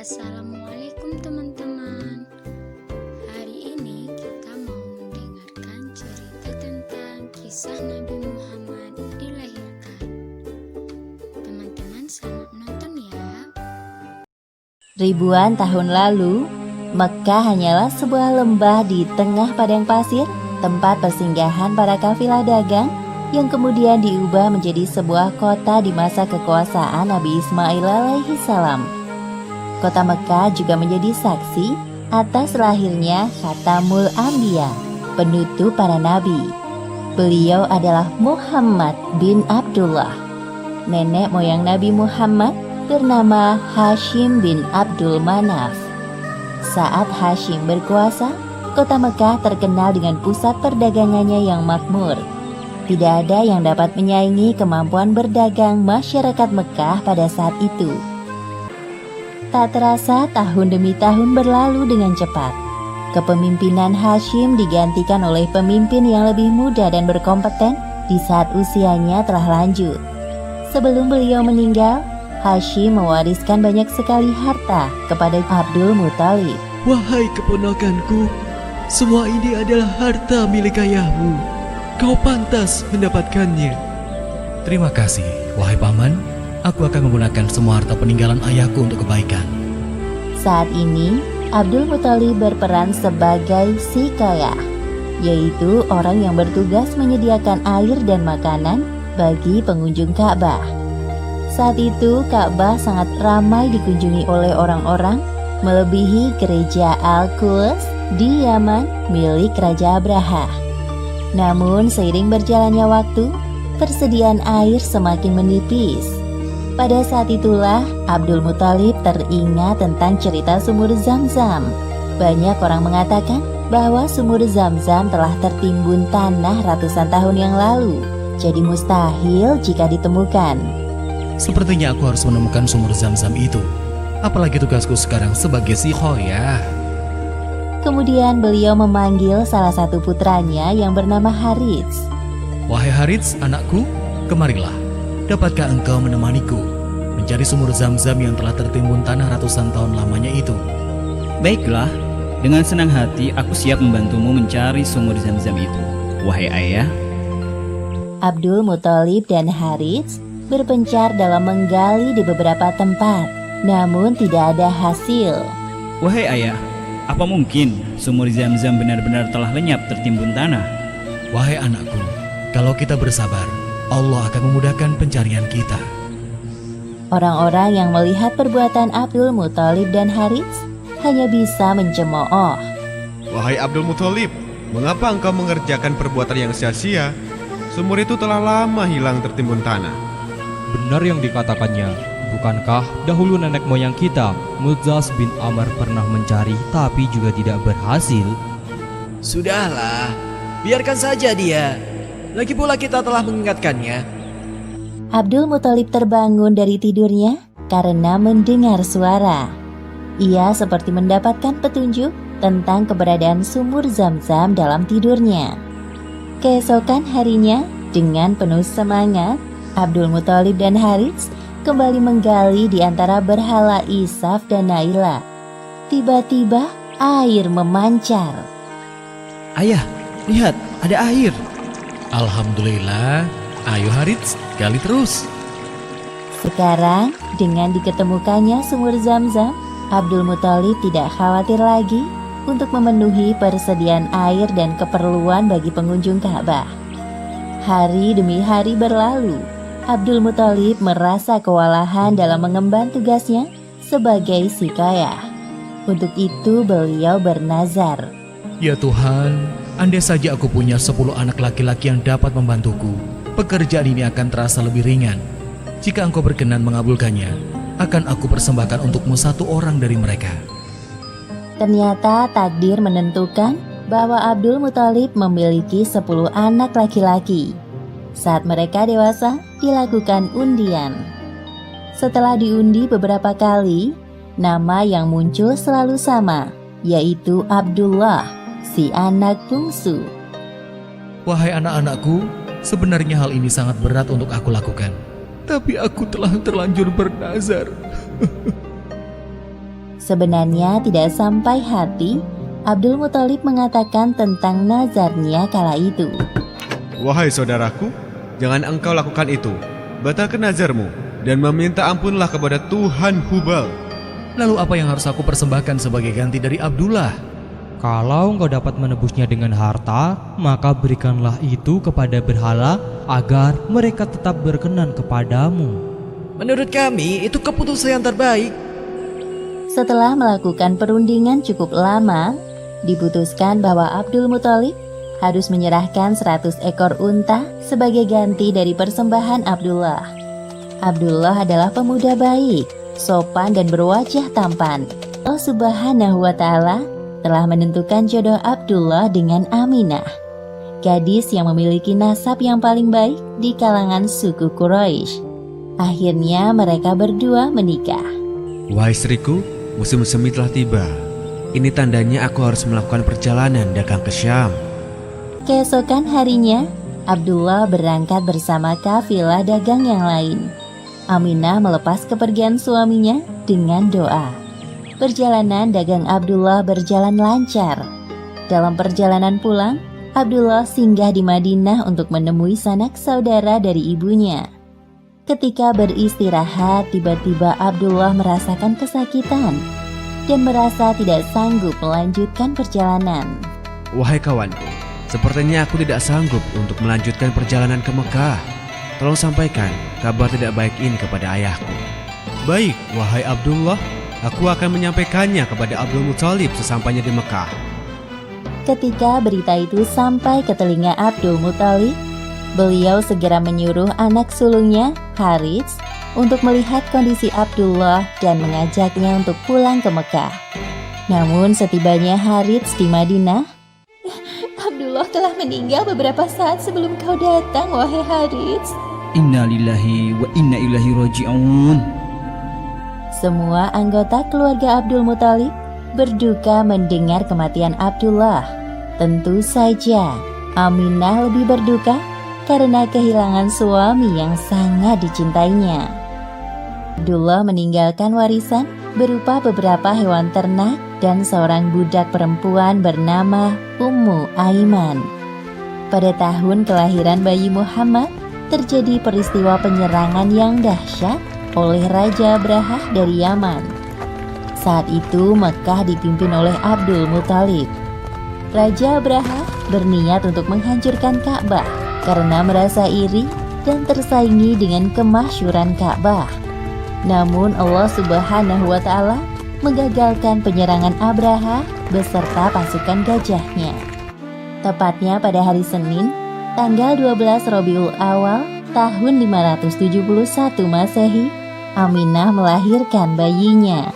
Assalamualaikum teman-teman. Hari ini kita mau mendengarkan cerita tentang kisah Nabi Muhammad dilahirkan. Teman-teman selamat menonton ya. Ribuan tahun lalu, Mekkah hanyalah sebuah lembah di tengah padang pasir, tempat persinggahan para kafilah dagang yang kemudian diubah menjadi sebuah kota di masa kekuasaan Nabi Ismail alaihi salam. Kota Mekkah juga menjadi saksi atas lahirnya Khatamul Anbiya, penutup para nabi. Beliau adalah Muhammad bin Abdullah. Nenek moyang Nabi Muhammad bernama Hashim bin Abdul Manaf. Saat Hashim berkuasa, kota Mekkah terkenal dengan pusat perdagangannya yang makmur. Tidak ada yang dapat menyaingi kemampuan berdagang masyarakat Mekkah pada saat itu. Tak terasa tahun demi tahun berlalu dengan cepat. Kepemimpinan Hashim digantikan oleh pemimpin yang lebih muda dan berkompeten di saat usianya telah lanjut. Sebelum beliau meninggal, Hashim mewariskan banyak sekali harta kepada Abdul Muthalib. Wahai keponakanku, semua ini adalah harta milik ayahmu. Kau pantas mendapatkannya. Terima kasih, wahai paman. Aku akan menggunakan semua harta peninggalan ayahku untuk kebaikan. Saat ini, Abdul Muthalib berperan sebagai sikayah, yaitu orang yang bertugas menyediakan air dan makanan bagi pengunjung Ka'bah. Saat itu, Ka'bah sangat ramai dikunjungi oleh orang-orang, melebihi gereja Al-Quds di Yaman milik Raja Abraha. Namun, seiring berjalannya waktu, persediaan air semakin menipis. Pada saat itulah Abdul Muthalib teringat tentang cerita sumur Zam-Zam. Banyak orang mengatakan bahwa sumur Zam-Zam telah tertimbun tanah ratusan tahun yang lalu, jadi mustahil jika ditemukan. Sepertinya aku harus menemukan sumur Zam-Zam itu. Apalagi tugasku sekarang sebagai sikhoyah. Kemudian beliau memanggil salah satu putranya yang bernama Harits. Wahai Harits, anakku, kemarilah. Dapatkah engkau menemaniku mencari sumur Zam-Zam yang telah tertimbun tanah ratusan tahun lamanya itu? Baiklah, dengan senang hati aku siap membantumu mencari sumur Zam-Zam itu, wahai ayah. Abdul Muthalib dan Harits berpencar dalam menggali di beberapa tempat, namun tidak ada hasil. Wahai ayah, apa mungkin sumur Zam-Zam benar-benar telah lenyap tertimbun tanah? Wahai anakku, kalau kita bersabar, Allah akan memudahkan pencarian kita. Orang-orang yang melihat perbuatan Abdul Muthalib dan Harits hanya bisa mencemooh. Wahai Abdul Muthalib, mengapa engkau mengerjakan perbuatan yang sia-sia? Sumur itu telah lama hilang tertimbun tanah. Benar yang dikatakannya. Bukankah dahulu nenek moyang kita, Mudzaz bin Amr, pernah mencari tapi juga tidak berhasil? Sudahlah, biarkan saja dia. Lagi pula kita telah mengingatkannya. Abdul Muthalib terbangun dari tidurnya karena mendengar suara. Ia seperti mendapatkan petunjuk tentang keberadaan sumur Zam-Zam dalam tidurnya. Keesokan harinya, dengan penuh semangat, Abdul Muthalib dan Harits kembali menggali di antara berhala Isaf dan Naila. Tiba-tiba air memancar. Ayah, lihat, ada air. Alhamdulillah, ayo Harits, gali terus. Sekarang, dengan diketemukannya sumur Zam-Zam, Abdul Muthalib tidak khawatir lagi untuk memenuhi persediaan air dan keperluan bagi pengunjung Ka'bah. Hari demi hari berlalu, Abdul Muthalib merasa kewalahan dalam mengemban tugasnya sebagai sikayah. Untuk itu beliau bernazar. Ya Tuhan, andai saja aku punya 10 anak laki-laki yang dapat membantuku, pekerjaan ini akan terasa lebih ringan. Jika engkau berkenan mengabulkannya, akan aku persembahkan untukmu 1 orang dari mereka. Ternyata takdir menentukan bahwa Abdul Muthalib memiliki 10 anak laki-laki. Saat mereka dewasa, dilakukan undian. Setelah diundi beberapa kali, nama yang muncul selalu sama, yaitu Abdullah, si anak bungsu. Wahai anak-anakku, sebenarnya hal ini sangat berat untuk aku lakukan. Tapi aku telah terlanjur bernazar. Sebenarnya tidak sampai hati Abdul Muthalib mengatakan tentang nazarnya kala itu. Wahai saudaraku, jangan engkau lakukan itu. Batalkan nazarmu dan meminta ampunlah kepada Tuhan Hubal. Lalu apa yang harus aku persembahkan sebagai ganti dari Abdullah? Kalau engkau dapat menebusnya dengan harta, maka berikanlah itu kepada berhala agar mereka tetap berkenan kepadamu. Menurut kami, itu keputusan yang terbaik. Setelah melakukan perundingan cukup lama, diputuskan bahwa Abdul Muthalib harus menyerahkan 100 ekor unta sebagai ganti dari persembahan Abdullah. Abdullah adalah pemuda baik, sopan dan berwajah tampan. Allah Subhanahu wa Ta'ala telah menentukan jodoh Abdullah dengan Aminah, gadis yang memiliki nasab yang paling baik di kalangan suku Quraisy. Akhirnya mereka berdua menikah. Wahai istriku, musim semi telah tiba. Ini tandanya aku harus melakukan perjalanan dagang ke Syam. Keesokan harinya, Abdullah berangkat bersama kafilah dagang yang lain. Aminah melepas kepergian suaminya dengan doa. Perjalanan dagang Abdullah berjalan lancar. Dalam perjalanan pulang, Abdullah singgah di Madinah untuk menemui sanak saudara dari ibunya. Ketika beristirahat, tiba-tiba Abdullah merasakan kesakitan dan merasa tidak sanggup melanjutkan perjalanan. Wahai kawanku, sepertinya aku tidak sanggup untuk melanjutkan perjalanan ke Mekah. Tolong sampaikan kabar tidak baik ini kepada ayahku. Baik, wahai Abdullah, aku akan menyampaikannya kepada Abdul Muthalib sesampainya di Mekah. Ketika berita itu sampai ke telinga Abdul Muthalib, beliau segera menyuruh anak sulungnya, Harits, untuk melihat kondisi Abdullah dan mengajaknya untuk pulang ke Mekah. Namun setibanya Harits di Madinah, Abdullah telah meninggal beberapa saat sebelum kau datang, wahai Harits. Inna lillahi wa inna ilaihi raji'un. Semua anggota keluarga Abdul Muthalib berduka mendengar kematian Abdullah. Tentu saja Aminah lebih berduka karena kehilangan suami yang sangat dicintainya. Abdullah meninggalkan warisan berupa beberapa hewan ternak dan seorang budak perempuan bernama Ummu Aiman. Pada tahun kelahiran bayi Muhammad, terjadi peristiwa penyerangan yang dahsyat oleh Raja Abrahah dari Yaman. Saat itu Mekah dipimpin oleh Abdul Muthalib. Raja Abrahah berniat untuk menghancurkan Ka'bah karena merasa iri dan tersaingi dengan kemasyhuran Ka'bah. Namun Allah Subhanahu wa Ta'ala menggagalkan penyerangan Abrahah beserta pasukan gajahnya. Tepatnya pada hari Senin, tanggal 12 Rabiul Awal tahun 571 Masehi, Aminah melahirkan bayinya.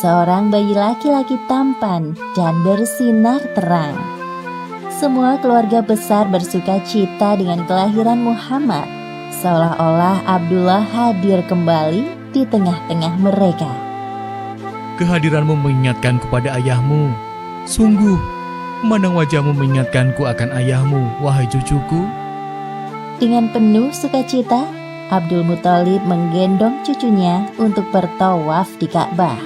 Seorang bayi laki-laki tampan dan bersinar terang. Semua keluarga besar bersuka cita dengan kelahiran Muhammad, seolah-olah Abdullah hadir kembali di tengah-tengah mereka. Kehadiranmu mengingatkanku pada ayahmu. Sungguh, memandang wajahmu mengingatkanku akan ayahmu, wahai cucuku. Dengan penuh sukacita, Abdul Muthalib menggendong cucunya untuk bertawaf di Ka'bah.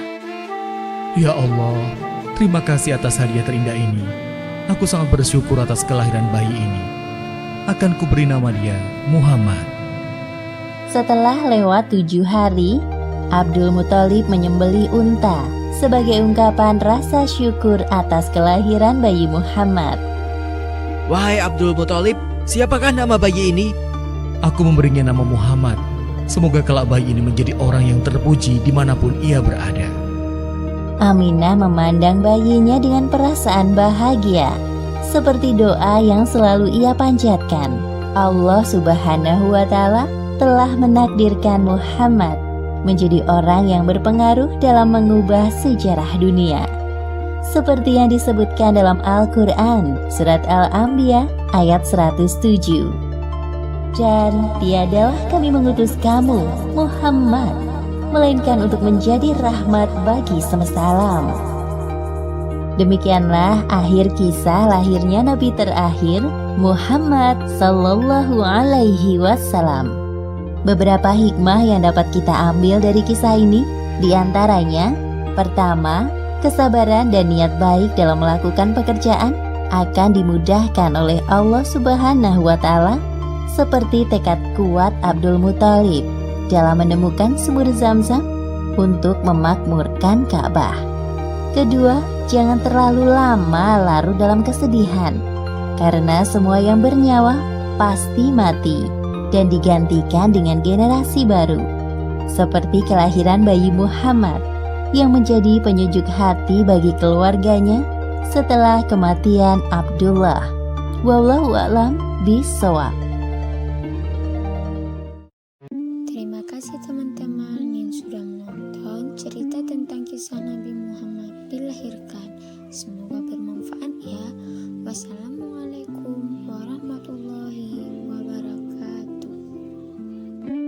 Ya Allah, terima kasih atas hadiah terindah ini. Aku sangat bersyukur atas kelahiran bayi ini. Akan kuberi nama dia Muhammad. Setelah lewat 7 hari, Abdul Muthalib menyembelih unta sebagai ungkapan rasa syukur atas kelahiran bayi Muhammad. Wahai Abdul Muthalib, siapakah nama bayi ini? Aku memberinya nama Muhammad. Semoga kelak bayi ini menjadi orang yang terpuji dimanapun ia berada. Aminah memandang bayinya dengan perasaan bahagia, seperti doa yang selalu ia panjatkan. Allah Subhanahu wa Ta'ala telah menakdirkan Muhammad menjadi orang yang berpengaruh dalam mengubah sejarah dunia. Seperti yang disebutkan dalam Al-Quran, Surat Al-Anbiya ayat 107. Dan tiadalah kami mengutus kamu, Muhammad, melainkan untuk menjadi rahmat bagi semesta alam. Demikianlah akhir kisah lahirnya Nabi terakhir, Muhammad Sallallahu Alaihi Wasallam. Beberapa hikmah yang dapat kita ambil dari kisah ini, diantaranya Pertama, kesabaran dan niat baik dalam melakukan pekerjaan akan dimudahkan oleh Allah Subhanahu wa Ta'ala, seperti tekad kuat Abdul Muthalib dalam menemukan sumur Zam-Zam untuk memakmurkan Ka'bah. Kedua, jangan terlalu lama larut dalam kesedihan, karena semua yang bernyawa pasti mati dan digantikan dengan generasi baru, seperti kelahiran bayi Muhammad yang menjadi penyejuk hati bagi keluarganya setelah kematian Abdullah. Wallahu a'lam bishawab. Terima kasih teman-teman yang sudah menonton cerita tentang kisah Nabi Muhammad dilahirkan. Semoga bermanfaat ya. Wassalamualaikum warahmatullahi